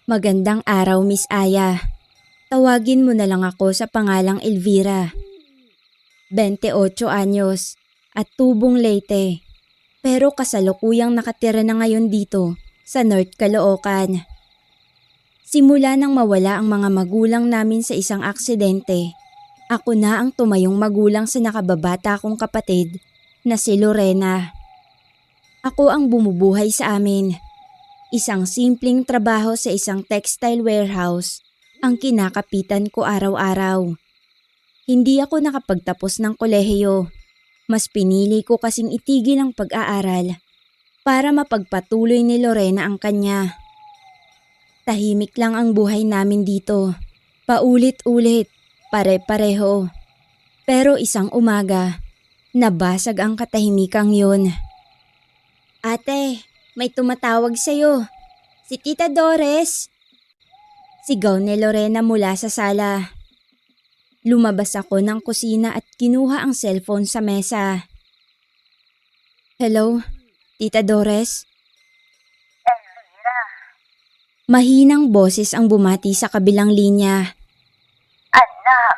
Magandang araw, Miss Aya. Tawagin mo na lang ako sa pangalang Elvira. 28 anyos at tubong Leyte. Pero kasalukuyang nakatira na ngayon dito sa North Caloocan. Simula nang mawala ang mga magulang namin sa isang aksidente, ako na ang tumayong magulang sa nakababata kong kapatid na si Lorena. Ako ang bumubuhay sa amin. Isang simpleng trabaho sa isang textile warehouse ang kinakapitan ko araw-araw. Hindi ako nakapagtapos ng kolehiyo. Mas pinili ko kasing itigil ang pag-aaral para mapagpatuloy ni Lorena ang kanya. Tahimik lang ang buhay namin dito. Paulit-ulit, pare-pareho. Pero isang umaga, nabasag ang katahimikang yun. Ate, may tumatawag sa'yo. Si Tita Doris. Sigaw ni Lorena mula sa sala. Lumabas ako ng kusina at kinuha ang cellphone sa mesa. Hello, Tita Doris? Elvira, Mahinang boses ang bumati sa kabilang linya. anak,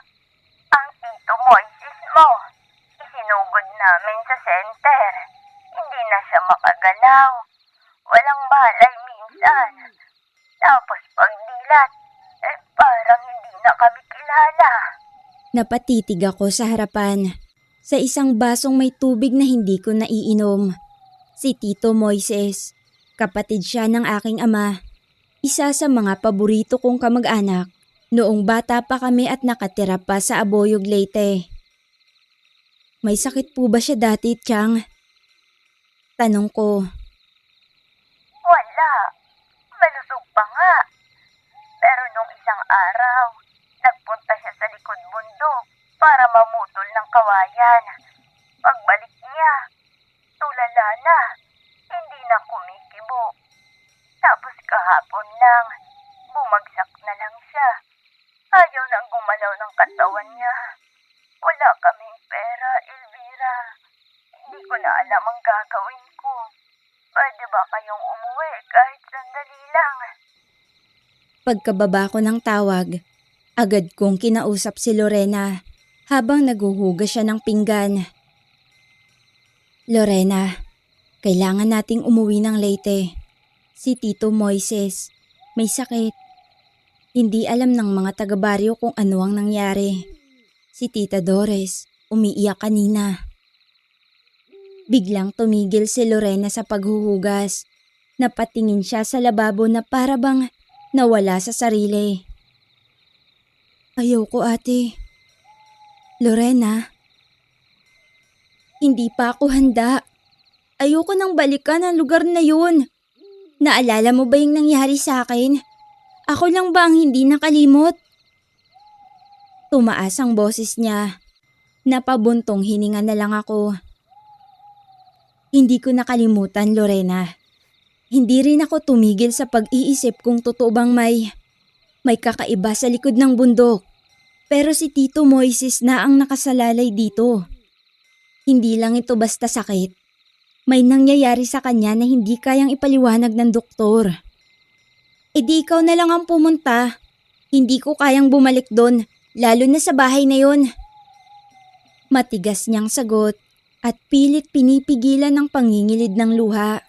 ang tito Moises mo, isinugod namin sa center. Hindi na siya makagalaw. Walang malay minsan. Tapos pagdilat, parang hindi na kami kilala. Napatitig ako sa harapan. Sa isang basong may tubig na hindi ko naiinom. Si Tito Moises, kapatid siya ng aking ama. Isa sa mga paborito kong kamag-anak noong bata pa kami at nakatira pa sa Aboyog, Leyte. May sakit po ba siya dati, Tiyang? Tanong ko. Wala. Malusog pa nga. Pero nung isang araw, nagpunta siya sa likod bundok para mamutol ng kawayan. Pagbalik niya, tulala na. Hindi na kumikibo. Tapos kahapon lang, bumagsak na lang siya. Ayaw nang gumalaw ng katawan niya. Wala kaming pera, Elvira. Hindi ko na alam ang gagawin ko. Pwede ba kayong umuwi kahit sandali lang? Pagkababa ko ng tawag, agad kong kinausap si Lorena habang naghuhugas siya ng pinggan. Lorena, kailangan nating umuwi ng Leyte. Si Tito Moises, may sakit. Hindi alam ng mga taga-baryo kung ano ang nangyari. Si Tita Doris, umiiyak kanina. Biglang tumigil si Lorena sa paghuhugas. Napatingin siya sa lababo na para bang nawala sa sarili. Ayoko, ate. Lorena, hindi pa ako handa. Ayoko nang balikan ang lugar na yun. Naalala mo ba yung nangyari sa akin? Ako lang ba ang hindi nakalimot? Tumaas ang boses niya. Napabuntong hininga na lang ako. Hindi ko nakalimutan, Lorena. Hindi rin ako tumigil sa pag-iisip kung totoo bang may kakaiba sa likod ng bundok. Pero si Tito Moises na ang nakasalalay dito. Hindi lang ito basta sakit. May nangyayari sa kanya na hindi kayang ipaliwanag ng doktor. E di ikaw na lang ang pumunta. Hindi ko kayang bumalik doon, lalo na sa bahay na yon. Matigas niyang sagot at pilit pinipigilan ng pangingilid ng luha.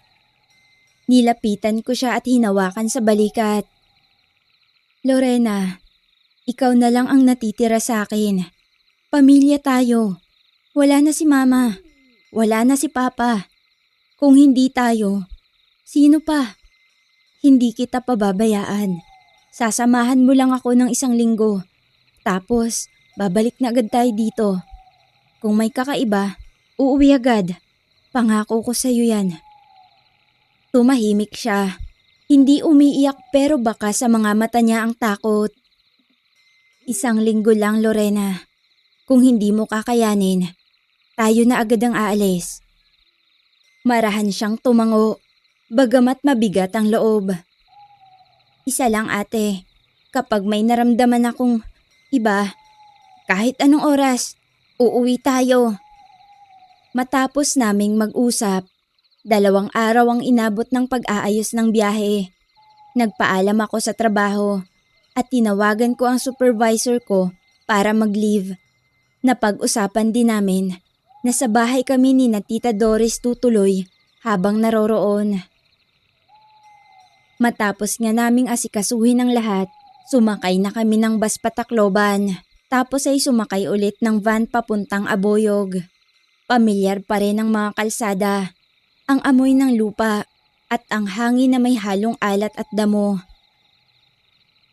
Nilapitan ko siya at hinawakan sa balikat. Lorena, ikaw na lang ang natitira sa akin. Pamilya tayo. Wala na si Mama. Wala na si Papa. Kung hindi tayo, sino pa? Hindi kita pababayaan. Sasamahan mo lang ako ng 1 linggo. Tapos, babalik na agad tayo dito. Kung may kakaiba, uuwi agad. Pangako ko sa'yo yan. Tumahimik siya. Hindi umiiyak pero baka sa mga mata niya ang takot. 1 linggo lang, Lorena. Kung hindi mo kakayanin, tayo na agad ang aalis. Marahan siyang tumango, bagamat mabigat ang loob. Isa lang, ate, kapag may naramdaman akong iba, kahit anong oras, uuwi tayo. Matapos naming mag-usap, 2 araw ang inabot ng pag-aayos ng biyahe. Nagpaalam ako sa trabaho at tinawagan ko ang supervisor ko para mag-leave. Napag-usapan din namin na sa bahay kami ni na Tita Doris tutuloy habang naroroon. Matapos nga naming asikasuhin ang lahat, sumakay na kami ng bus patakloban. Tapos ay sumakay ulit ng van papuntang Aboyog. Pamilyar pa rin ang mga kalsada, ang amoy ng lupa at ang hangin na may halong alat at damo.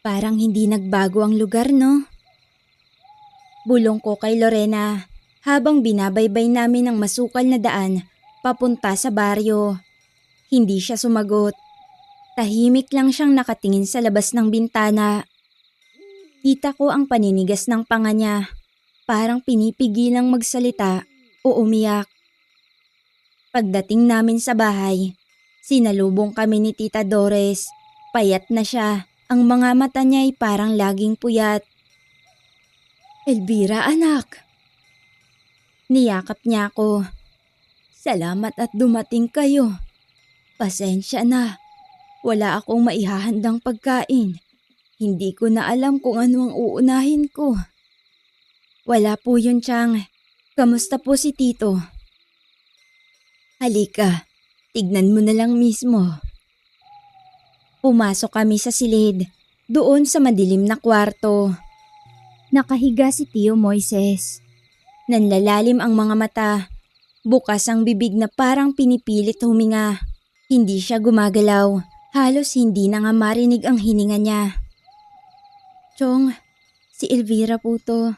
Parang hindi nagbago ang lugar, no? Bulong ko kay Lorena habang binabaybay namin ang masukal na daan papunta sa baryo. Hindi siya sumagot. Tahimik lang siyang nakatingin sa labas ng bintana. Kita ko ang paninigas ng panga niya, parang pinipigilang magsalita o umiyak. Pagdating namin sa bahay, sinalubong kami ni Tita Doris. Payat na siya, ang mga mata niya ay parang laging puyat. "Elvira, anak!" Niyakap niya ako. "Salamat at dumating kayo. Pasensya na. Wala akong maihahandang pagkain. Hindi ko na alam kung ano ang uunahin ko." "Wala po yun, Chang. Kamusta po si Tito?" "Halika, tignan mo na lang mismo." Pumasok kami sa silid, doon sa madilim na kwarto. Nakahiga si Tio Moises. Nanlalalim ang mga mata. Bukas ang bibig na parang pinipilit huminga. Hindi siya gumagalaw. Halos hindi na nga marinig ang hininga niya. "Chong, si Elvira po to.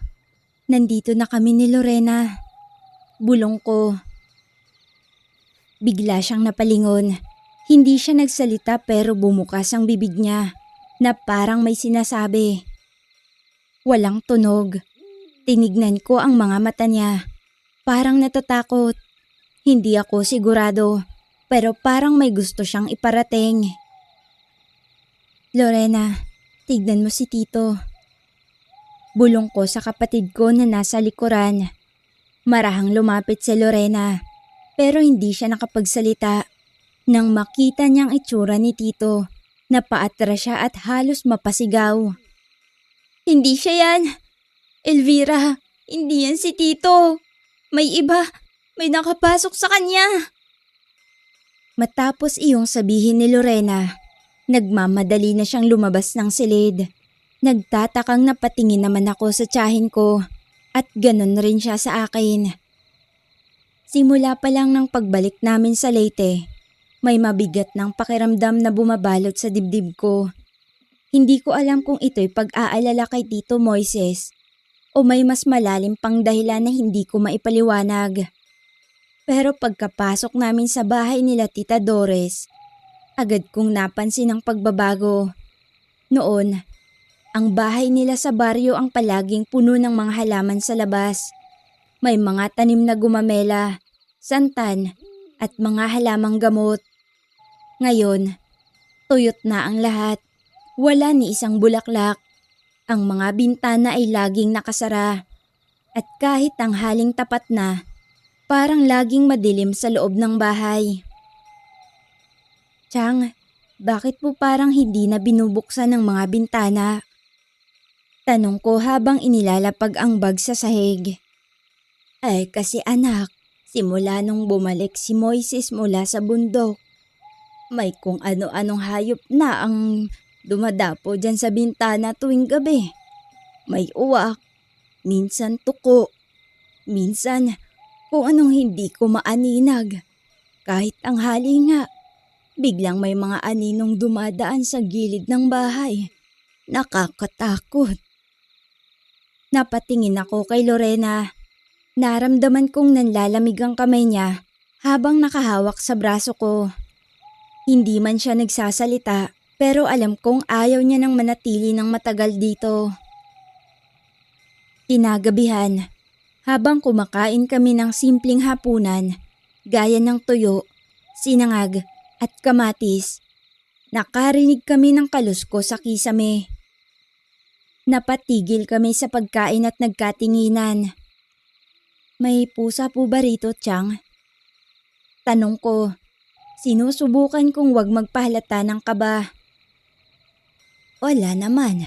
Nandito na kami ni Lorena." Bulong ko. Bigla siyang napalingon. Hindi siya nagsalita pero bumukas ang bibig niya na parang may sinasabi. Walang tunog. Tinignan ko ang mga mata niya. Parang natatakot. Hindi ako sigurado pero parang may gusto siyang iparating. "Lorena, tignan mo si Tito." Bulong ko sa kapatid ko na nasa likuran. Marahang lumapit si Lorena pero hindi siya nakapagsalita. Nang makita niyang itsura ni Tito, napaatras siya at halos mapasigaw. "Hindi siya yan! Elvira, hindi yan si Tito! May iba! May nakapasok sa kanya!" Matapos iyong sabihin ni Lorena, nagmamadali na siyang lumabas ng silid. Nagtatakang napatingin naman ako sa tiyahin ko at ganun rin siya sa akin. Simula pa lang ng pagbalik namin sa Leyte, may mabigat ng pakiramdam na bumabalot sa dibdib ko. Hindi ko alam kung ito'y pag-aalala kay Tito Moises o may mas malalim pang dahilan na hindi ko maipaliwanag. Pero pagkapasok namin sa bahay nila Tita Doris, agad kong napansin ang pagbabago. Noon, ang bahay nila sa baryo ang palaging puno ng mga halaman sa labas. May mga tanim na gumamela, santan at mga halamang gamot. Ngayon, tuyot na ang lahat. Wala ni isang bulaklak. Ang mga bintana ay laging nakasara. At kahit tanghaling tapat na, parang laging madilim sa loob ng bahay. "Chang, bakit po parang hindi na binubuksan ng mga bintana?" Tanong ko habang inilalapag ang bag sa sahig. "Ay kasi anak, simula nung bumalik si Moises mula sa bundok, may kung ano-anong hayop na ang dumadapo dyan sa bintana tuwing gabi. May uwak, minsan tuko, minsan kung anong hindi ko maaninag. Kahit tanghali nga, biglang may mga aninong dumadaan sa gilid ng bahay. Nakakatakot." Napatingin ako kay Lorena. Naramdaman kong nanlalamig ang kamay niya habang nakahawak sa braso ko. Hindi man siya nagsasalita pero alam kong ayaw niya nang manatili ng matagal dito. Kinagabihan, habang kumakain kami ng simpleng hapunan, gaya ng tuyo, sinangag at kamatis, nakarinig kami ng kalusko sa kisame. Napatigil kami sa pagkain at nagkatinginan. "May pusa po ba rito, Chang?" Tanong ko. Sinusubukan kong wag magpahalata ng kaba. Wala naman.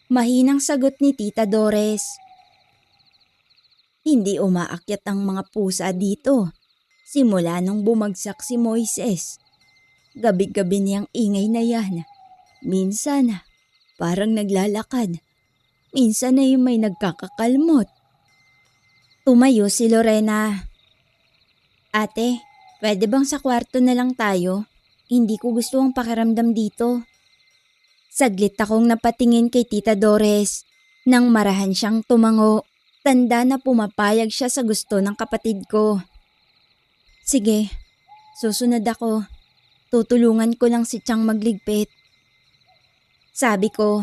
Mahinang sagot ni Tita Dores. Hindi umaakyat ang mga pusa dito. Simula nung bumagsak si Moises. Gabi-gabi niyang ingay na yan. Minsan, parang naglalakad. Minsan ay may nagkakakalmot. Tumayo si Lorena. Ate, pwede bang sa kwarto na lang tayo? Hindi ko gusto ang pakiramdam dito. Saglit akong napatingin kay Tita Dores. Nang marahan siyang tumango, tanda na pumapayag siya sa gusto ng kapatid ko. Sige, susunod ako. Tutulungan ko lang si Chang magligpit. Sabi ko,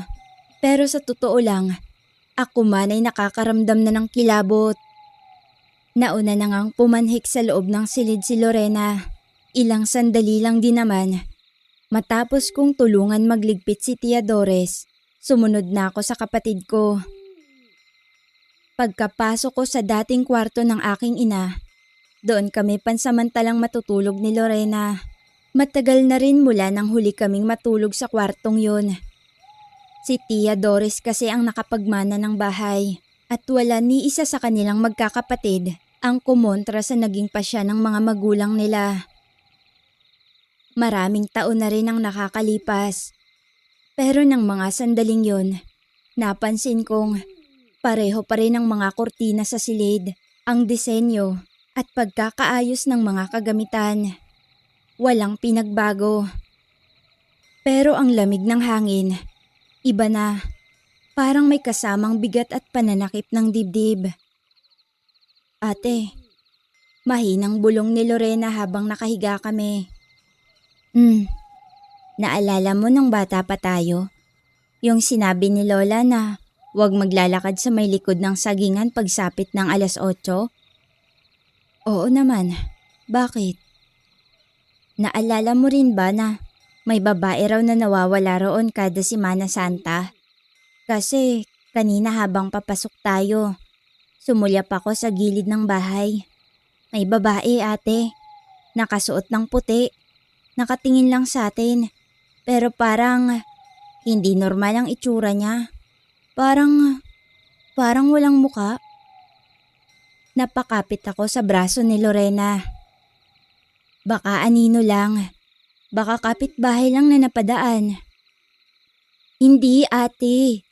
pero sa totoo lang, ako man ay nakakaramdam na ng kilabot. Nauna na ngang pumanhik sa loob ng silid si Lorena. Ilang sandali lang din naman. Matapos kong tulungan magligpit si Tia Dores, sumunod na ako sa kapatid ko. Pagkapasok ko sa dating kwarto ng aking ina, doon kami pansamantalang matutulog ni Lorena. Matagal na rin mula nang huli kaming matulog sa kwartong yun. Si Tia Doris kasi ang nakapagmana ng bahay at wala ni isa sa kanilang magkakapatid ang kumontra sa naging pasya ng mga magulang nila. Maraming taon na rin ang nakakalipas. Pero ng mga sandaling yon, napansin kong pareho pa rin ang mga kortina sa silid, ang disenyo at pagkakaayos ng mga kagamitan. Walang pinagbago. Pero ang lamig ng hangin, iba na. Parang may kasamang bigat at pananakip ng dibdib. Ate, mahinang bulong ni Lorena habang nakahiga kami. Naalala mo nung bata pa tayo? Yung sinabi ni Lola na huwag maglalakad sa may likod ng sagingan pagsapit ng 8:00? Oo naman. Bakit? Naalala mo rin ba na may babae raw na nawawala roon kada Semana Santa? Kasi kanina habang papasok tayo, sumulyap ako sa gilid ng bahay. May babae, ate. Nakasuot ng puti. Nakatingin lang sa atin. Pero parang hindi normal ang itsura niya. Parang walang muka. Napakapit ako sa braso ni Lorena. Baka anino lang. Baka kapitbahay lang na napadaan. Hindi, ate.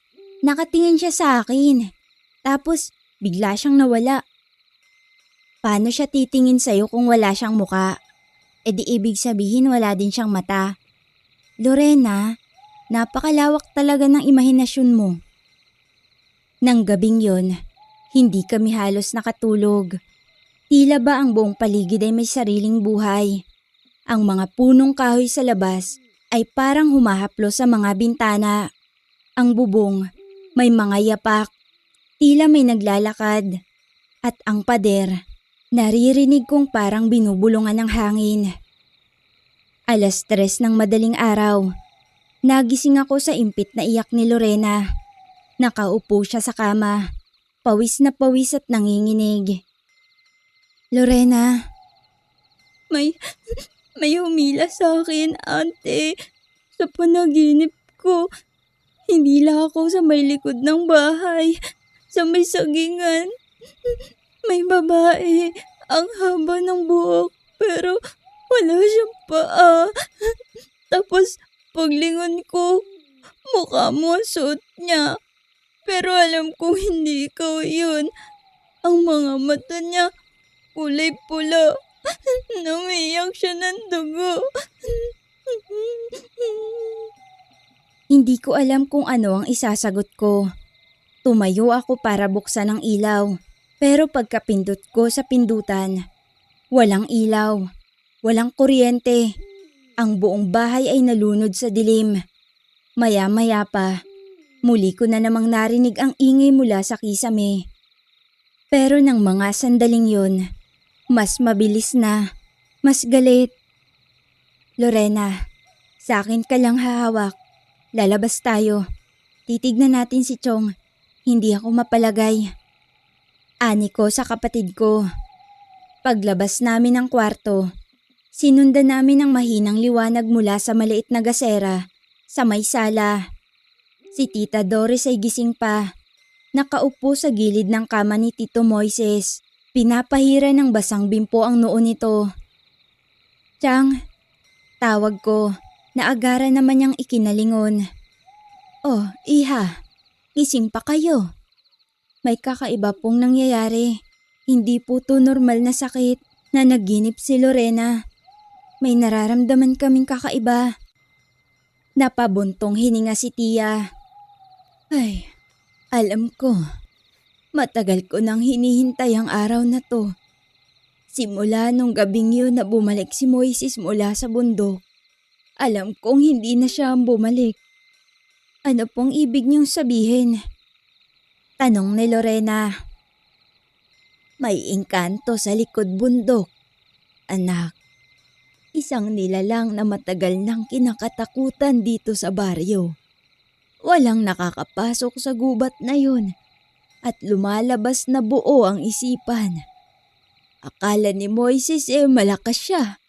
Nakatingin siya sa akin. Tapos bigla siyang nawala. Paano siya titingin sa'yo kung wala siyang muka? E di ibig sabihin wala din siyang mata. Lorena, napakalawak talaga ng imahinasyon mo. Nang gabing yon, hindi kami halos nakatulog. Tila ba ang buong paligid ay may sariling buhay. Ang mga punong kahoy sa labas ay parang humahaplo sa mga bintana. Ang bubong, may mga yapak. Tila may naglalakad. At ang pader, naririnig kong parang binubulungan ng hangin. 3:00 ng madaling araw. Nagising ako sa impit na iyak ni Lorena. Nakaupo siya sa kama. Pawis na pawis at nanginginig. Lorena, may humila sa akin, ate. Sa panaginip ko, hinila ako sa may likod ng bahay. Sa may sagingan. May babae. Ang haba ng buhok, pero wala siyang paa. Tapos paglingon ko, mukha mo ang suot niya. Pero alam ko hindi ikaw yun. Ang mga mata niya, kulay pula. Namiyak siya ng dugo. Hindi ko alam kung ano ang isasagot ko. Tumayo ako para buksan ang ilaw. Pero pagkapindot ko sa pindutan, walang ilaw, walang kuryente. Ang buong bahay ay nalunod sa dilim. Maya-maya pa, muli ko na namang narinig ang ingay mula sa kisame. Pero nang mga sandaling yun, mas mabilis na, mas galit. Lorena, sa akin ka lang hahawak. Lalabas tayo. Titignan natin si Chong. Hindi ako mapalagay. Ani ko sa kapatid ko. Paglabas namin ng kwarto, sinundan namin ang mahinang liwanag mula sa maliit na gasera Sa may sala, si Tita Doris ay gising pa. Nakaupo sa gilid ng kama ni Tito Moises. Pinapahira ng basang bimpo ang noo nito. Tiyang, tawag ko. Naagara naman niyang ikinalingon. Oh, iha, gising pa kayo. May kakaiba pong nangyayari. Hindi po to normal na sakit na naginip si Lorena. May nararamdaman kaming kakaiba. Napabuntong hininga si Tia. Ay, alam ko. Matagal ko nang hinihintay ang araw na to. Simula nung gabing yun na bumalik si Moises mula sa bundok. Alam kong hindi na siya ang bumalik. Ano pong ibig niyong sabihin? Tanong ni Lorena. May engkanto sa likod bundok. Anak, isang nilalang na matagal nang kinakatakutan dito sa baryo. Walang nakakapasok sa gubat na yun at lumalabas na buo ang isipan. Akala ni Moises malakas siya,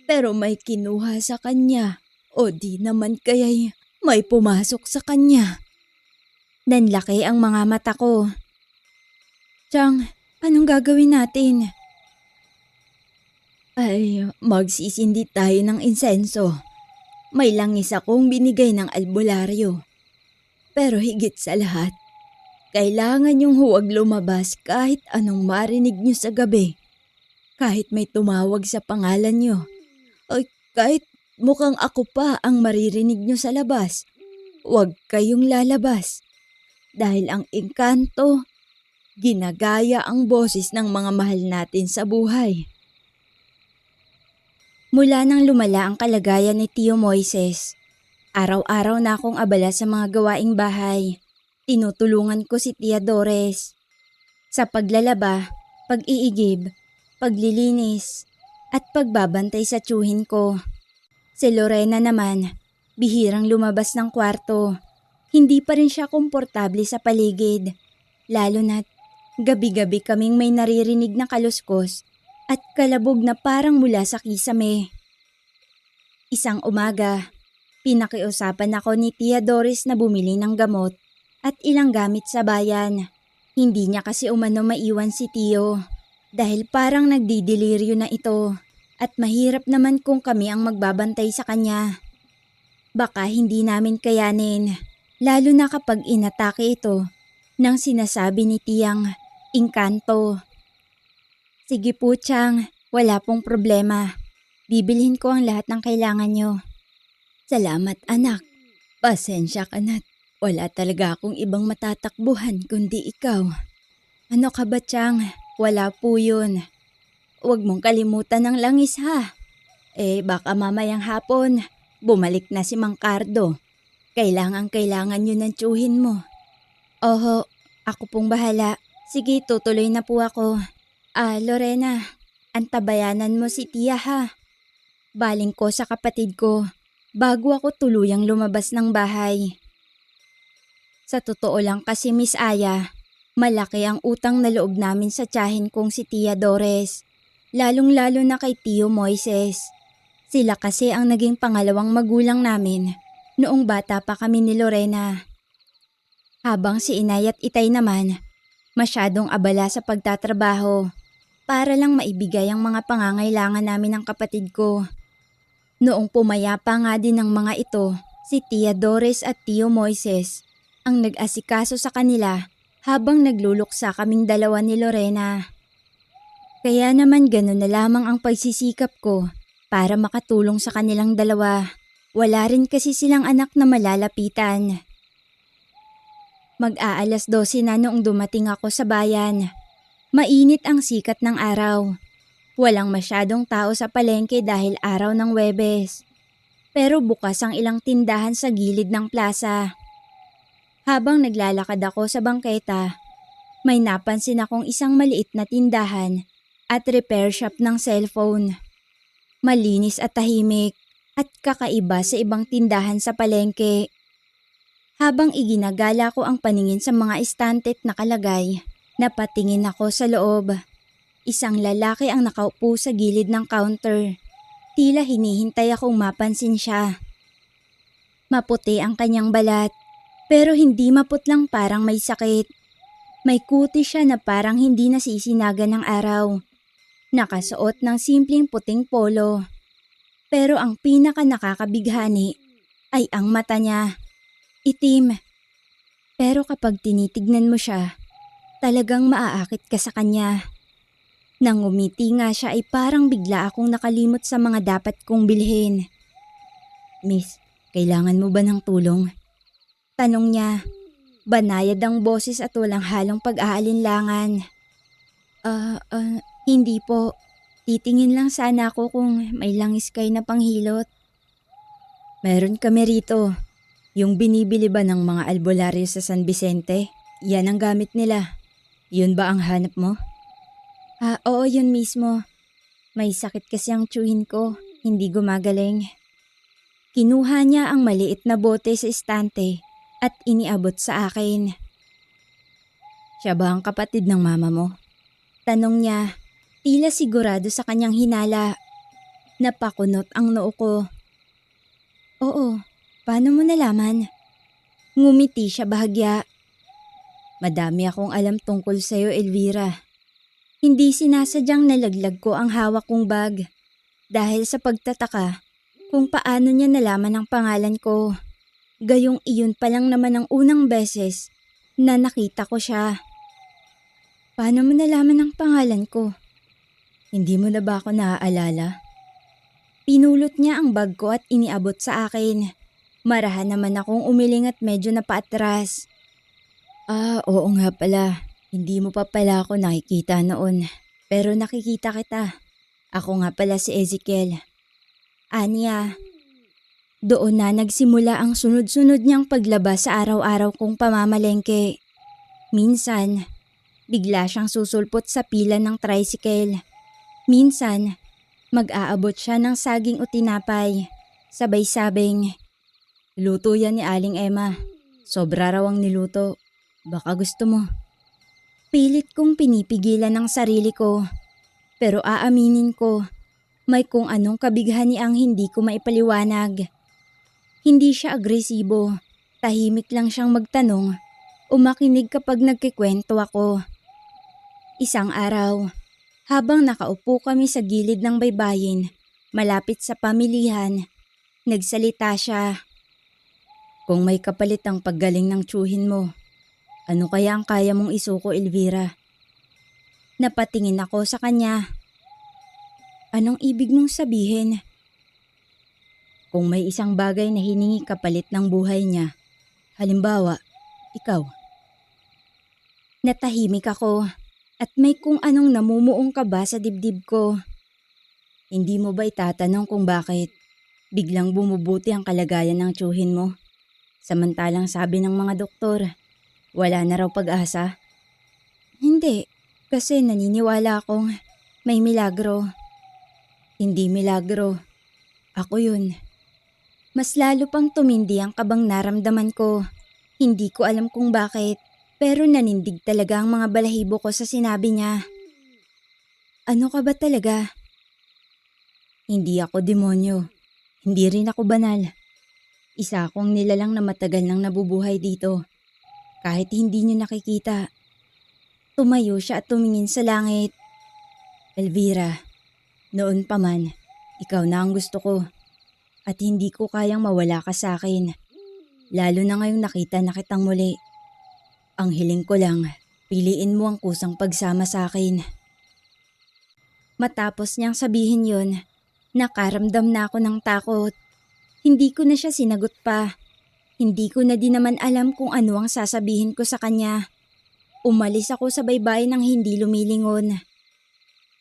pero may kinuha sa kanya o di naman kaya'y may pumasok sa kanya. Nanlaki ang mga mata ko. Tiyang, anong gagawin natin? Ay, magsisindi tayo ng insenso. May langis akong binigay ng albularyo. Pero higit sa lahat, kailangan yung huwag lumabas kahit anong marinig nyo sa gabi. Kahit may tumawag sa pangalan nyo. O kahit mukhang ako pa ang maririnig nyo sa labas. Huwag kayong lalabas. Dahil ang engkanto, ginagaya ang boses ng mga mahal natin sa buhay. Mula nang lumala ang kalagayan ni Tio Moises, araw-araw na akong abala sa mga gawaing bahay. Tinutulungan ko si Tia Doris sa paglalaba, pag-iigib, paglilinis, at pagbabantay sa tiyuhin ko. Si Lorena naman, bihirang lumabas ng kwarto. Hindi pa rin siya komportable sa paligid, lalo na't gabi-gabi kaming may naririnig na kaluskos at kalabog na parang mula sa kisame. Isang umaga, pinakiusapan ako ni Tia Doris na bumili ng gamot at ilang gamit sa bayan. Hindi niya kasi umano maiwan si Tio dahil parang nagdidiliryo na ito at mahirap naman kung kami ang magbabantay sa kanya. Baka hindi namin kayanin, lalo na kapag inatake ito ng sinasabi ni Tiyang engkanto. Sige po, Tiyang, wala pong problema. Bibilhin ko ang lahat ng kailangan nyo. Salamat, anak. Pasensya ka na't wala talaga akong ibang matatakbuhan kundi ikaw. Ano ka ba, Tiyang? Wala po yun. Huwag mong kalimutan ng langis, ha? Baka mamayang hapon, bumalik na si Mang Cardo. Kailangan yun ng tiyuhin mo. Oho, ako pong bahala. Sige, tutuloy na po ako. Lorena, antabayanan mo si Tia, ha? Baling ko sa kapatid ko bago ako tuluyang lumabas ng bahay. Sa totoo lang kasi, Miss Aya, malaki ang utang na loob namin sa tiyahin kong si Tia Doris. Lalong-lalo na kay Tio Moises. Sila kasi ang naging pangalawang magulang namin noong bata pa kami ni Lorena. Habang si Inay at Itay naman, masyadong abala sa pagtatrabaho para lang maibigay ang mga pangangailangan namin ng kapatid ko. Noong pumayapa nga din ng mga ito, si Tia Doris at Tio Moises ang nag-asikaso sa kanila habang nagluluksa kaming dalawa ni Lorena. Kaya naman gano'n na lamang ang pagsisikap ko para makatulong sa kanilang dalawa. Wala rin kasi silang anak na malalapitan. Mag-aalas 12 na noong dumating ako sa bayan. Mainit ang sikat ng araw. Walang masyadong tao sa palengke dahil araw ng Huwebes. Pero bukas ang ilang tindahan sa gilid ng plaza. Habang naglalakad ako sa bangketa, may napansin akong isang maliit na tindahan at repair shop ng cellphone. Malinis at tahimik at kakaiba sa ibang tindahan sa palengke. Habang iginagala ko ang paningin sa mga estante't nakalagay, napatingin ako sa loob. Isang lalaki ang nakaupo sa gilid ng counter. Tila hinihintay akong mapansin siya. Maputi ang kanyang balat, pero hindi maputlang parang may sakit. May kutis siya na parang hindi nasisinaga ng araw. Nakasuot ng simpleng puting polo. Pero ang pinaka nakakabighani ay ang mata niya. Itim. Pero kapag tinitignan mo siya, talagang maaakit ka sa kanya. Nang umiti nga siya ay parang bigla akong nakalimot sa mga dapat kong bilhin. Miss, kailangan mo ba ng tulong? Tanong niya. Banayad ang boses at walang halong pag-aalinlangan. Hindi po. Titingin lang sana ako kung may langis kayo na panghilot. Meron kami rito. Yung binibili ba ng mga albularyo sa San Vicente? Yan ang gamit nila. Yun ba ang hanap mo? Oo, yun mismo. May sakit kasi ang tiyuhin ko. Hindi gumagaling. Kinuha niya ang maliit na bote sa istante at iniabot sa akin. Siya ba ang kapatid ng mama mo? Tanong niya, tila sigurado sa kanyang hinala. Napakunot ang noo ko. Oo, paano mo nalaman? Ngumiti siya bahagya. Madami akong alam tungkol sa'yo, Elvira. Hindi sinasadyang nalaglag ko ang hawak kong bag dahil sa pagtataka kung paano niya nalaman ang pangalan ko. Gayong iyon pa lang naman ang unang beses na nakita ko siya. Paano mo nalaman ang pangalan ko? Hindi mo na ba ako naaalala? Pinulot niya ang bag ko at iniabot sa akin. Marahan naman akong umiling at medyo napaatras. Oo nga pala. Hindi mo pa pala ako nakikita noon. Pero nakikita kita. Ako nga pala si Ezekiel. Anya. Doon na nagsimula ang sunod-sunod niyang paglabas sa araw-araw kong pamamalengke. Minsan, bigla siyang susulpot sa pila ng tricycle. Minsan, mag-aabot siya ng saging o tinapay. Sabay-sabing, luto yan ni Aling Emma. Sobra raw ang niluto. Baka gusto mo. Pilit kong pinipigilan ang sarili ko. Pero aaminin ko, may kung anong kabighani ang hindi ko maipaliwanag. Hindi siya agresibo. Tahimik lang siyang magtanong o makinig kapag nagkikwento ako. Isang araw, habang nakaupo kami sa gilid ng baybayin, malapit sa pamilihan, nagsalita siya. Kung may kapalit ang paggaling ng tiyuhin mo, ano kaya ang kaya mong isuko, Elvira? Napatingin ako sa kanya. Anong ibig mong sabihin? Kung may isang bagay na hiningi kapalit ng buhay niya, halimbawa, ikaw. Natahimik ako at may kung anong namumuong kaba sa dibdib ko. Hindi mo ba itatanong kung bakit biglang bumubuti ang kalagayan ng tiyuhin mo? Samantalang sabi ng mga doktor, wala na raw pag-asa? Hindi, kasi naniniwala akong may milagro. Hindi milagro. Ako yun. Mas lalo pang tumindi ang kabang naramdaman ko. Hindi ko alam kung bakit, pero nanindig talaga ang mga balahibo ko sa sinabi niya. Ano ka ba talaga? Hindi ako demonyo. Hindi rin ako banal. Isa akong nilalang na matagal nang nabubuhay dito. Kahit hindi niyo nakikita. Tumayo siya at tumingin sa langit. Elvira, noon pa man, ikaw na ang gusto ko. At hindi ko kayang mawala ka sa akin. Lalo na ngayong nakita na kitang muli. Ang hiling ko lang, piliin mo ang kusang pagsama sa akin. Matapos niyang sabihin yun, nakaramdam na ako ng takot. Hindi ko na siya sinagot pa. Hindi ko na din naman alam kung ano ang sasabihin ko sa kanya. Umalis ako sa baybay nang hindi lumilingon.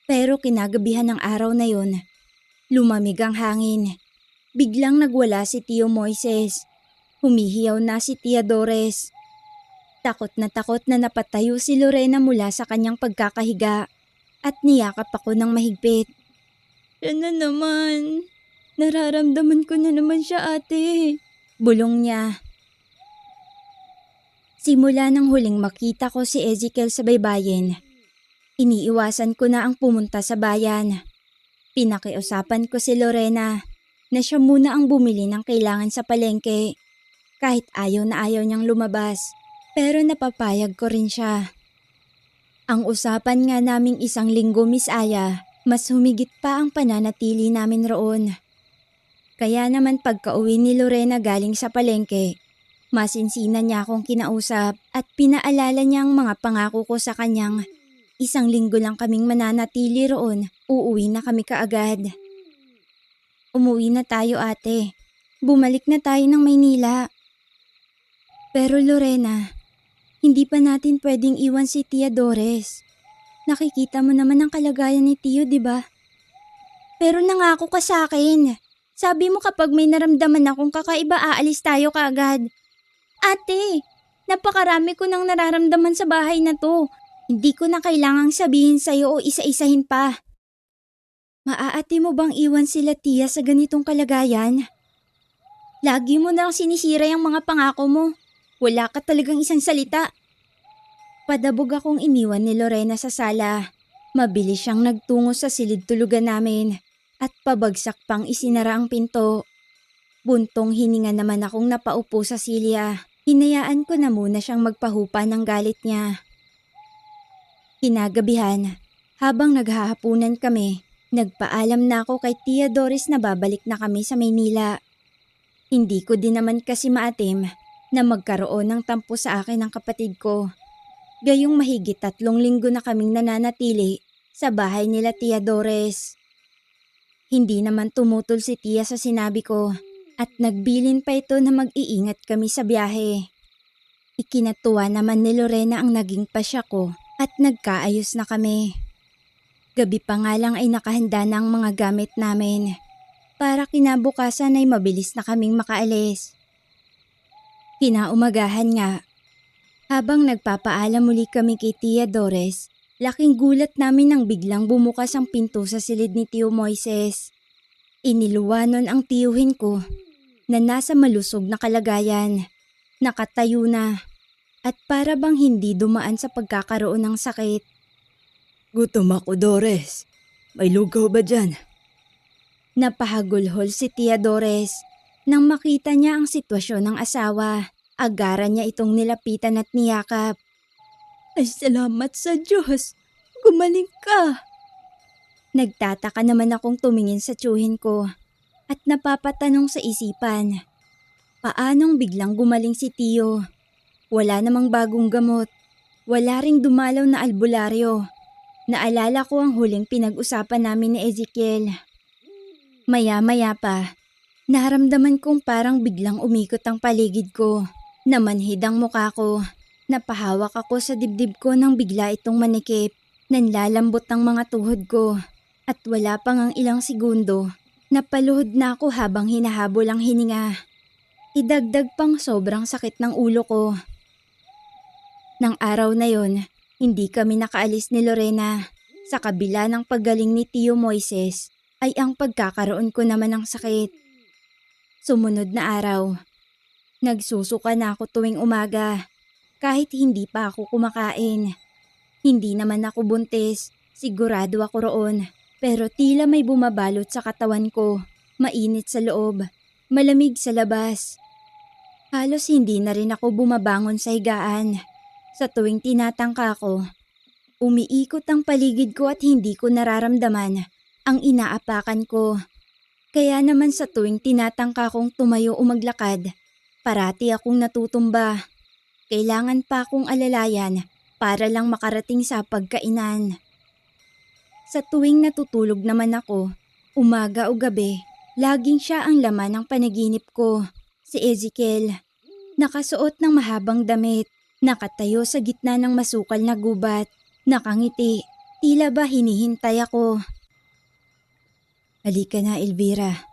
Pero kinagabihan ng araw na yon, lumamig ang hangin. Biglang nagwala si Tio Moises. Humihiyaw na si Tia Dores. Takot na napatayo si Lorena mula sa kanyang pagkakahiga at niyakap ako ng mahigpit. Yan na naman. Nararamdaman ko na naman siya, ate. Bulong niya. Simula nang huling makita ko si Ezekiel sa baybayin, iniiwasan ko na ang pumunta sa bayan. Pinakiusapan ko si Lorena na siya muna ang bumili ng kailangan sa palengke kahit ayaw na ayaw niyang lumabas. Pero napapayag ko rin siya. Ang usapan nga naming 1 linggo, Miss Aya, mas humigit pa ang pananatili namin roon. Kaya naman pagka-uwi ni Lorena galing sa palengke, masinsinan niya akong kinausap at pinaalala niya ang mga pangako ko sa kanyang 1 linggo lang kaming mananatili roon, uuwi na kami kaagad. Umuwi na tayo, ate. Bumalik na tayo ng Maynila. Pero Lorena, hindi pa natin pwedeng iwan si Tia Doris. Nakikita mo naman ang kalagayan ni Tio, di ba? Pero nangako ka sa akin. Sabi mo kapag may naramdaman akong kakaiba, aalis tayo kaagad. Ate, napakarami ko nang nararamdaman sa bahay na to. Hindi ko na kailangang sabihin sa'yo o isa-isahin pa. Maaati mo bang iwan sila Tia sa ganitong kalagayan? Lagi mo na lang sinisira yung mga pangako mo. Wala ka talagang isang salita. Padabog akong iniwan ni Lorena sa sala. Mabilis siyang nagtungo sa silid tulugan namin at pabagsak pang isinara ang pinto. Buntong hininga naman akong napaupo sa silya. Hinayaan ko na muna siyang magpahupa ng galit niya. Kinagabihan, habang naghahapunan kami, nagpaalam na ako kay Tia Doris na babalik na kami sa Maynila. Hindi ko din naman kasi maatim na magkaroon ng tampo sa akin ng kapatid ko. Gayong mahigit 3 linggo na kaming nananatili sa bahay nila Tia Doris. Hindi naman tumutol si Tia sa sinabi ko at nagbilin pa ito na mag-iingat kami sa biyahe. Ikinatuwa naman ni Lorena ang naging pasya ko at nagkaayos na kami. Gabi pa nga lang ay nakahanda na ang mga gamit namin para kinabukasan ay mabilis na kaming makaalis. Kinaumagahan nga, habang nagpapaalam muli kami kay Tia Doris, laking gulat namin nang biglang bumukas ang pinto sa silid ni Tio Moises. Iniluwanon ang tiyuhin ko na nasa malusog na kalagayan, nakatayo na at para bang hindi dumaan sa pagkakaroon ng sakit. Gutom ako, Doris. May lugaw ba dyan? Napahagulhol si Tia Doris. Nang makita niya ang sitwasyon ng asawa, agaran niya itong nilapitan at niyakap. Ay, salamat sa Diyos. Gumaling ka. Nagtataka naman akong tumingin sa tiyuhin ko at napapatanong sa isipan. Paanong biglang gumaling si Tio? Wala namang bagong gamot. Wala ring dumalaw na albularyo. Naalala ko ang huling pinag-usapan namin ni Ezekiel. Maya-maya pa, naramdaman kong parang biglang umikot ang paligid ko. Namanhid ang mukha ko. Napahawak ako sa dibdib ko nang bigla itong manikip. Nanlalambot ang mga tuhod ko. At wala pang ang ilang segundo, napaluhod na ako habang hinahabol ang hininga. Idagdag pang sobrang sakit ng ulo ko. Nang araw na yon, hindi kami nakaalis ni Lorena. Sa kabila ng paggaling ni Tio Moises, ay ang pagkakaroon ko naman ng sakit. Sumunod na araw, nagsusuka na ako tuwing umaga kahit hindi pa ako kumakain. Hindi naman ako buntis, sigurado ako roon, pero tila may bumabalot sa katawan ko. Mainit sa loob, malamig sa labas. Halos hindi na rin ako bumabangon sa higaan. Sa tuwing tinatangka ko, umiikot ang paligid ko at hindi ko nararamdaman ang inaapakan ko. Kaya naman sa tuwing tinatangka kong tumayo o maglakad, parati akong natutumba. Kailangan pa akong alalayan para lang makarating sa pagkainan. Sa tuwing natutulog naman ako, umaga o gabi, laging siya ang laman ng panaginip ko, si Ezekiel. Nakasuot ng mahabang damit, nakatayo sa gitna ng masukal na gubat, nakangiti, tila ba hinihintay ako. Halika na, Elvira.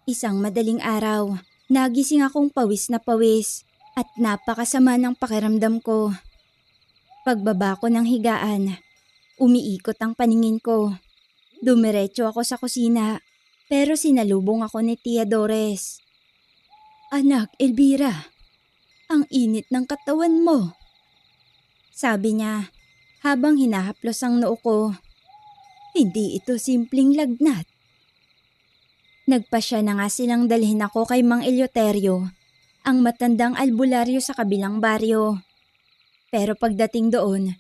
Isang madaling araw, nagising akong pawis na pawis at napakasama ng pakiramdam ko. Pagbaba ko ng higaan, umiikot ang paningin ko. Dumiretso ako sa kusina, pero sinalubong ako ni Tia Doris. Anak, Elvira, ang init ng katawan mo. Sabi niya, habang hinahaplos ang noo ko. Hindi ito simpleng lagnat. Nagpasya na nga silang dalhin ako kay Mang Eleuterio ang matandang albularyo sa kabilang baryo. Pero pagdating doon,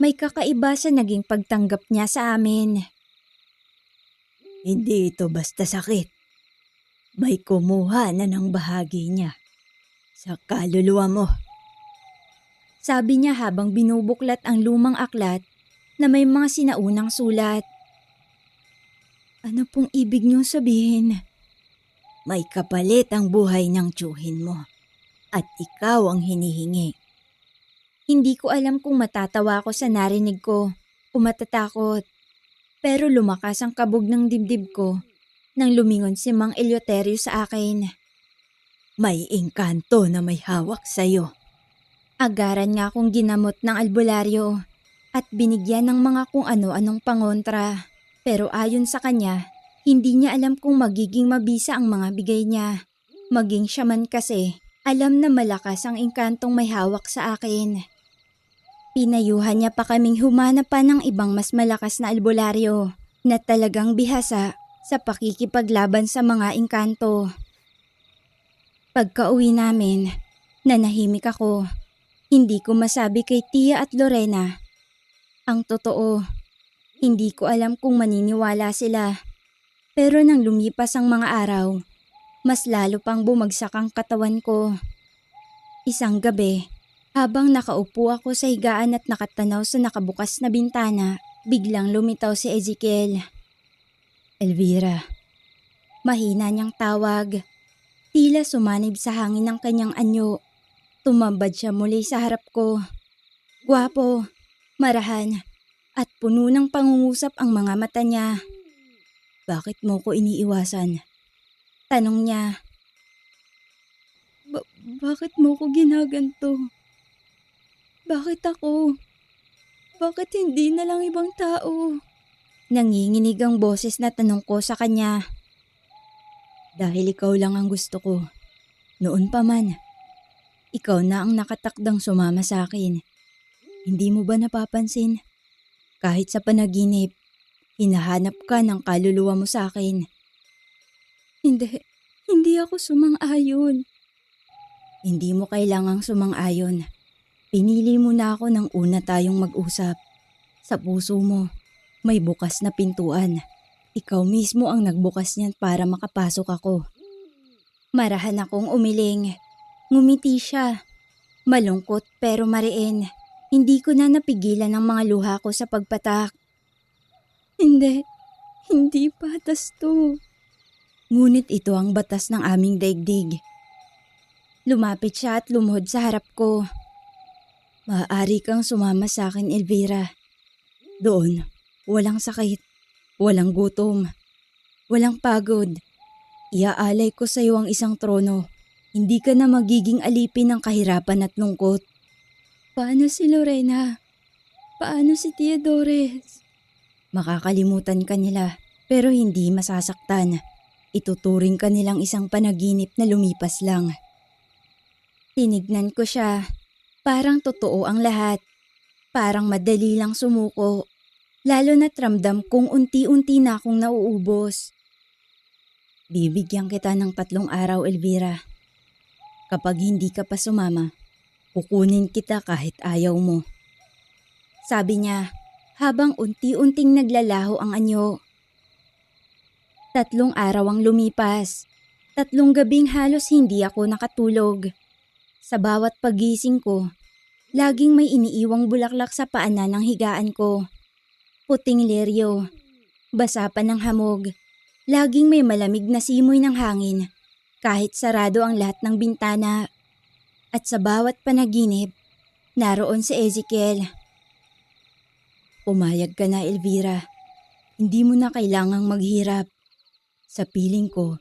may kakaiba sa naging pagtanggap niya sa amin. Hindi ito basta sakit. May kumuha na ng bahagi niya sa kaluluwa mo. Sabi niya habang binubuklat ang lumang aklat na may mga sinaunang sulat. Ano pong ibig niyong sabihin? May kapalit ang buhay ng tiyuhin mo at ikaw ang hinihingi. Hindi ko alam kung matatawa ako sa narinig ko o matatakot. Pero lumakas ang kabog ng dibdib ko nang lumingon si Mang Eleuterio sa akin. May engkanto na may hawak sa'yo. Agaran nga akong ginamot ng albularyo at binigyan ng mga kung ano-anong pangontra. Pero ayon sa kanya, hindi niya alam kung magiging mabisa ang mga bigay niya. Maging siya man kasi, alam na malakas ang engkantong may hawak sa akin. Pinayuhan niya pa kaming humanap pa ng ibang mas malakas na albularyo na talagang bihasa sa pakikipaglaban sa mga engkanto. Pagka-uwi namin, nanahimik ako. Hindi ko masabi kay Tia at Lorena. Ang totoo, hindi ko alam kung maniniwala sila. Pero nang lumipas ang mga araw, mas lalo pang bumagsak ang katawan ko. Isang gabi, habang nakaupo ako sa higaan at nakatanaw sa nakabukas na bintana, biglang lumitaw si Ezekiel. Elvira, Mahina niyang tawag. Tila sumanib sa hangin ng kanyang anyo. Tumambad siya muli sa harap ko. Gwapo, marahan, at puno ng pangungusap ang mga mata niya. bakit mo ko iniiwasan? Tanong niya. Bakit mo ko ginaganto? Bakit ako? Bakit hindi na lang ibang tao? Nanginginig ang boses na tanong ko sa kanya. Dahil ikaw lang ang gusto ko. Noon pa man. Ikaw na ang nakatakdang sumama sa akin. Hindi mo ba napapansin? Kahit sa panaginip, hinahanap ka ng kaluluwa mo sa akin. Hindi ako sumang-ayon. Hindi mo kailangang sumang-ayon. Pinili mo na ako nang una tayong mag-usap. Sa puso mo, may bukas na pintuan. Ikaw mismo ang nagbukas niyan para makapasok ako. Marahan akong umiling. Ngumiti siya. Malungkot pero mariin. Hindi ko na napigilan ang mga luha ko sa pagpatak. Hindi patas to. Ngunit ito ang batas ng aming daigdig. Lumapit siya at lumuhod sa harap ko. Maaari kang sumama sa akin, Elvira. Doon, walang sakit, walang gutom, walang pagod. Iaalay ko sa iyo ang isang trono. Hindi ka na magiging alipin ng kahirapan at lungkot. Paano si Lorena? Paano si Tia Dores? Makakalimutan ka nila, pero hindi masasaktan. Ituturing ka nilang isang panaginip na lumipas lang. Tinignan ko siya. Parang totoo ang lahat. Parang madali lang sumuko. Lalo na't ramdam kong unti-unti na akong nauubos. Bibigyan kita ng 3 araw, Elvira. Kapag hindi ka pa sumama, kukunin kita kahit ayaw mo. Sabi niya, habang unti-unting naglalaho ang anyo. 3 araw ang lumipas. 3 gabing halos hindi ako nakatulog. Sa bawat pagising ko, laging may iniiwang bulaklak sa paanan ng higaan ko. Puting liryo, basa pa ng hamog. Laging may malamig na simoy ng hangin kahit sarado ang lahat ng bintana. At sa bawat panaginip, naroon si Ezekiel. Pumayag ka na, Elvira. Hindi mo na kailangang maghirap. Sa piling ko,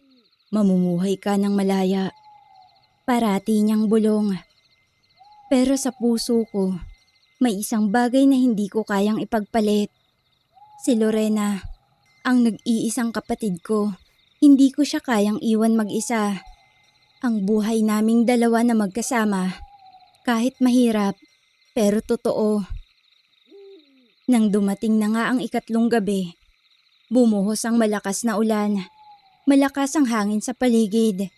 mamumuhay ka ng malaya. Parati niyang bulong. Pero sa puso ko, may isang bagay na hindi ko kayang ipagpalit. Si Lorena, ang nag-iisang kapatid ko. Hindi ko siya kayang iwan mag-isa. Ang buhay naming dalawa na magkasama, kahit mahirap, pero totoo. Nang dumating na nga ang 3 gabi, bumuhos ang malakas na ulan. Malakas ang hangin sa paligid.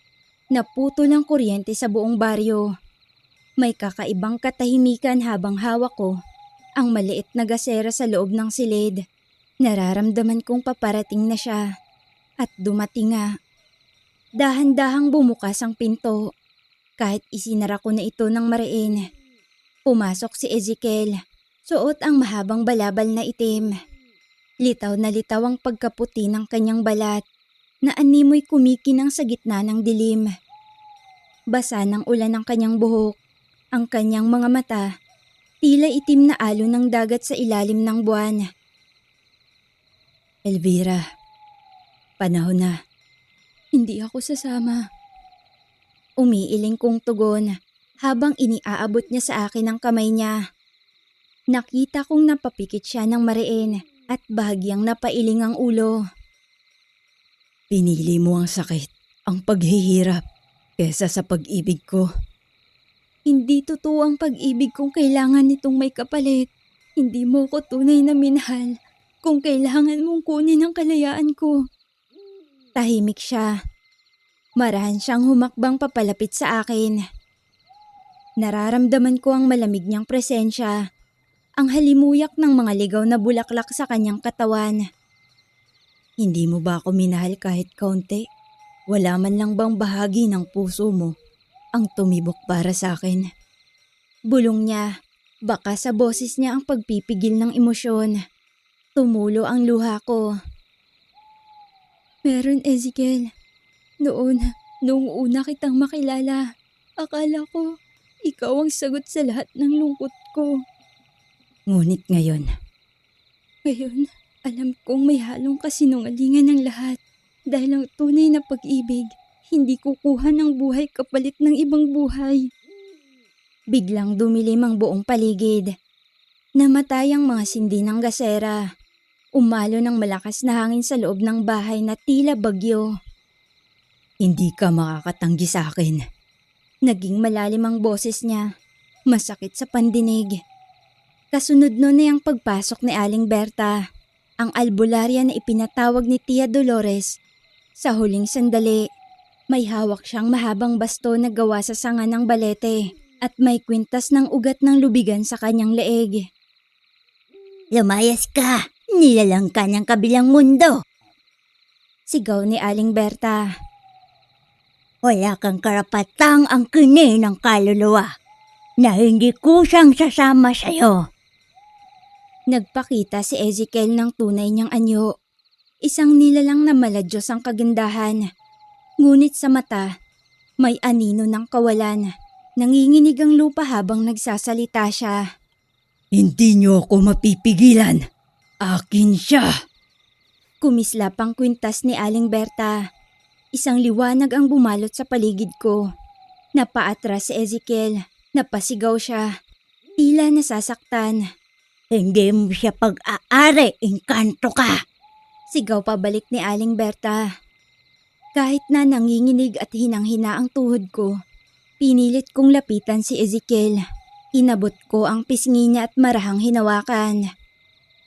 Naputol ang kuryente sa buong baryo. May kakaibang katahimikan habang hawak ko ang maliit na gasera sa loob ng silid. Nararamdaman kong paparating na siya. At dumating nga. Dahan-dahang bumukas ang pinto. Kahit isinara ko na ito ng mariin. Pumasok si Ezekiel. Suot ang mahabang balabal na itim. Litaw na litaw ang pagkaputi ng kanyang balat na animoy kumikinang sa gitna ng dilim. Basa ng ulan ang kanyang buhok, ang kanyang mga mata, tila itim na alon ng dagat sa ilalim ng buwan. Elvira, panahon na. Hindi ako sasama. Umiiling kong tugon habang iniaabot niya sa akin ang kamay niya. Nakita kong napapikit siya ng mariin at bahagyang napailing ang ulo. Pinili mo ang sakit, ang paghihirap, kesa sa pag-ibig ko. Hindi totoo ang pag-ibig kung kailangan nitong may kapalit. Hindi mo ko tunay na minahal kung kailangan mong kunin ang kalayaan ko. Tahimik siya. Marahan siyang humakbang papalapit sa akin. Nararamdaman ko ang malamig niyang presensya, ang halimuyak ng mga ligaw na bulaklak sa kanyang katawan. Hindi mo ba ako minahal kahit kaunti? Wala man lang bang bahagi ng puso mo ang tumibok para sa akin? Bulong niya, baka sa boses niya ang pagpipigil ng emosyon. Tumulo ang luha ko. Meron, Ezekiel. Noong una kitang makilala, akala ko ikaw ang sagot sa lahat ng lungkot ko. Ngunit ngayon, Alam kong may halong kasinungalingan ng lahat dahil ang tunay na pag-ibig hindi kukuha ng buhay kapalit ng ibang buhay. Biglang dumilim ang buong paligid. Namatay ang mga sindi ng gasera. Umalo ng malakas na hangin sa loob ng bahay na tila bagyo. hindi ka makakatanggi sa akin. Naging malalim ang boses niya. Masakit sa pandinig. Kasunod nun ay ang pagpasok ni Aling Berta. Ang albularya na ipinatawag ni Tia Dolores. Sa huling sandali, may hawak siyang mahabang basto na gawa sa sanga ng balete at may kwintas ng ugat ng lubigan sa kanyang leeg. Lumayas ka! Nilalang ka ng kabilang mundo! Sigaw ni Aling Berta. Wala kang karapatang angkinin ng kaluluwa na hindi kusang sasama sa'yo. Nagpakita si Ezekiel ng tunay niyang anyo. Isang nilalang na maladyos ang kagandahan. Ngunit sa mata, may anino ng kawalan. Nanginginig ang lupa habang nagsasalita siya. Hindi niyo ako mapipigilan. Akin siya. Kumislap ang kwintas ni Aling Berta. Isang liwanag ang bumalot sa paligid ko. Napaatras si Ezekiel. Napasigaw siya. Tila nasasaktan. Hindi mo siya pag-aari, engkanto ka! Sigaw pabalik ni Aling Berta. Kahit na nanginginig at hinang-hina ang tuhod ko, pinilit kong lapitan si Ezekiel. Inabot ko ang pisngi niya at marahang hinawakan.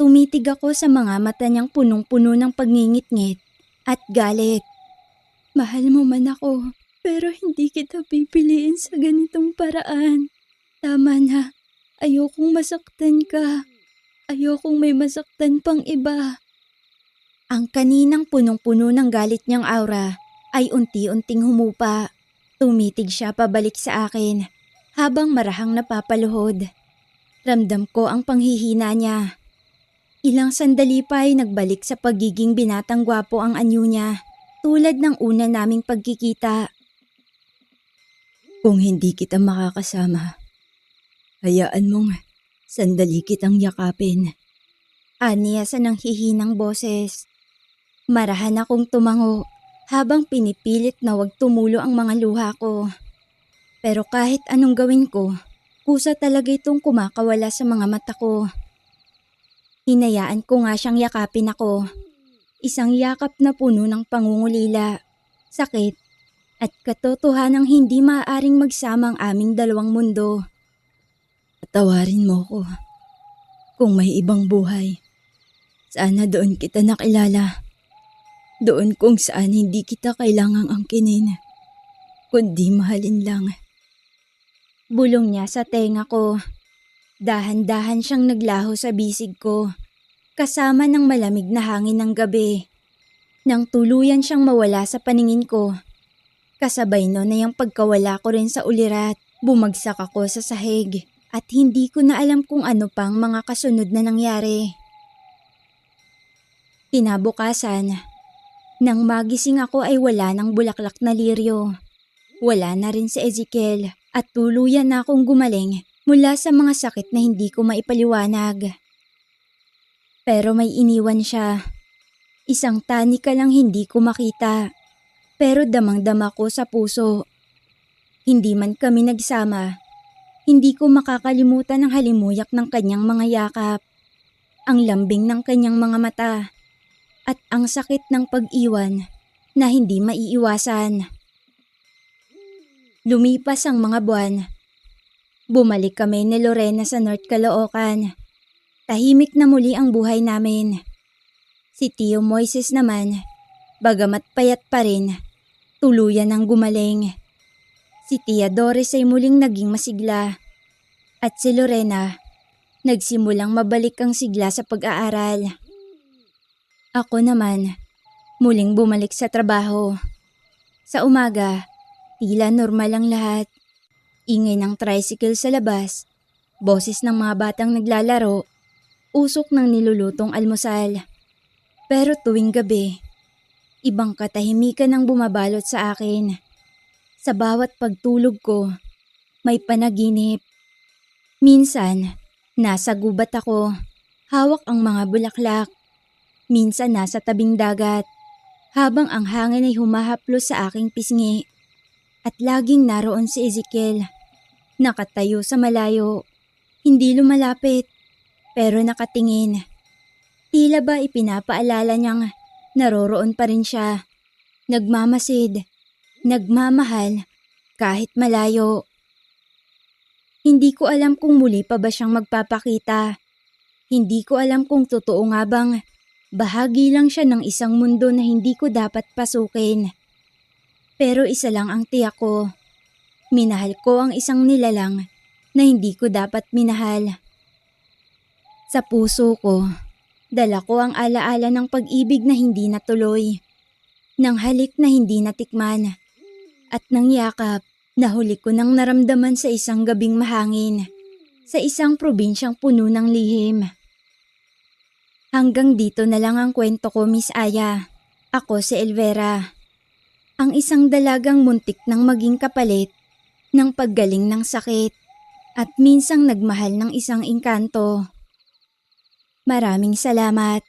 Tumitig ako sa mga mata niyang punong-puno ng pagngingit-ngit at galit. Mahal mo man ako, pero hindi kita pipiliin sa ganitong paraan. Tama na, ayokong masaktan ka. Ayokong may masaktan pang iba. Ang kaninang punong-puno ng galit niyang aura ay unti-unting humupa. Tumitig siya pabalik sa akin habang marahang napapaluhod. Ramdam ko ang panghihina niya. Ilang sandali pa ay nagbalik sa pagiging binatang gwapo ang anyo niya, tulad ng una naming pagkikita. Kung hindi kita makakasama, hayaan mong sandali kitang yakapin. Aniya sa nanghihinang boses. Marahan akong tumango habang pinipilit na wag tumulo ang mga luha ko. Pero kahit anong gawin ko, kusa talaga itong kumakawala sa mga mata ko. Hinayaan ko nga siyang yakapin ako. Isang yakap na puno ng pangungulila, sakit, at katotohanang hindi maaaring magsama ang aming dalawang mundo. Patawarin mo ko. Kung may ibang buhay, sana doon kita nakilala. Doon kung saan hindi kita kailangang angkinin. kundi mahalin lang. Bulong niya sa tenga ko. Dahan-dahan siyang naglaho sa bisig ko, kasama ng malamig na hangin ng gabi. Nang tuluyan siyang mawala sa paningin ko, kasabay no na yung pagkawala ko rin sa ulirat, bumagsak ako sa sahig at hindi ko na alam kung ano pang mga kasunod na nangyari. Kinabukasan, nang magising ako ay wala ng bulaklak na liryo. Wala na rin si Ezekiel at tuluyan na akong gumaling mula sa mga sakit na hindi ko maipaliwanag. Pero may iniwan siya. Isang tanika lang hindi ko makita, pero damang-dama ko sa puso. Hindi man kami nagsama, hindi ko makakalimutan ang halimuyak ng kanyang mga yakap, ang lambing ng kanyang mga mata, at ang sakit ng pag-iwan na hindi maiiwasan. Lumipas ang mga buwan. Bumalik kami ni Lorena sa North Caloocan. Tahimik na muli ang buhay namin. Si Tio Moises naman, bagamat payat pa rin, tuluyan ang gumaling. Si Tia Doris ay muling naging masigla. At si Lorena, nagsimulang mabalik ang sigla sa pag-aaral. Ako naman, muling bumalik sa trabaho. Sa umaga, tila normal ang lahat. Ingay ng tricycle sa labas, boses ng mga batang naglalaro, usok ng nilulutong almusal. Pero tuwing gabi, ibang katahimikan ang bumabalot sa akin. Sa bawat pagtulog ko, may panaginip. Minsan, nasa gubat ako, hawak ang mga bulaklak. Minsan nasa tabing dagat, habang ang hangin ay humahaplos sa aking pisngi. At laging naroon si Ezekiel, nakatayo sa malayo, hindi lumalapit, pero nakatingin. Tila ba ipinapaalala niyang naroroon pa rin siya, nagmamasid, nagmamahal, kahit malayo. Hindi ko alam kung muli pa ba siyang magpapakita. Hindi ko alam kung totoo nga bang bahagi lang siya ng isang mundo na hindi ko dapat pasukin. Pero isa lang ang tiyak ko. Minahal ko ang isang nilalang na hindi ko dapat minahal. Sa puso ko, dala ko ang alaala ng pag-ibig na hindi natuloy, ng halik na hindi natikman, at ng yakap na huli ko nang naramdaman sa isang gabing mahangin, sa isang probinsyang puno ng lihim. Hanggang dito na lang ang kwento ko, Miss Aya. Ako si Elvera. Ang isang dalagang muntik nang maging kapalit ng paggaling ng sakit at minsang nagmahal ng isang engkanto. Maraming salamat.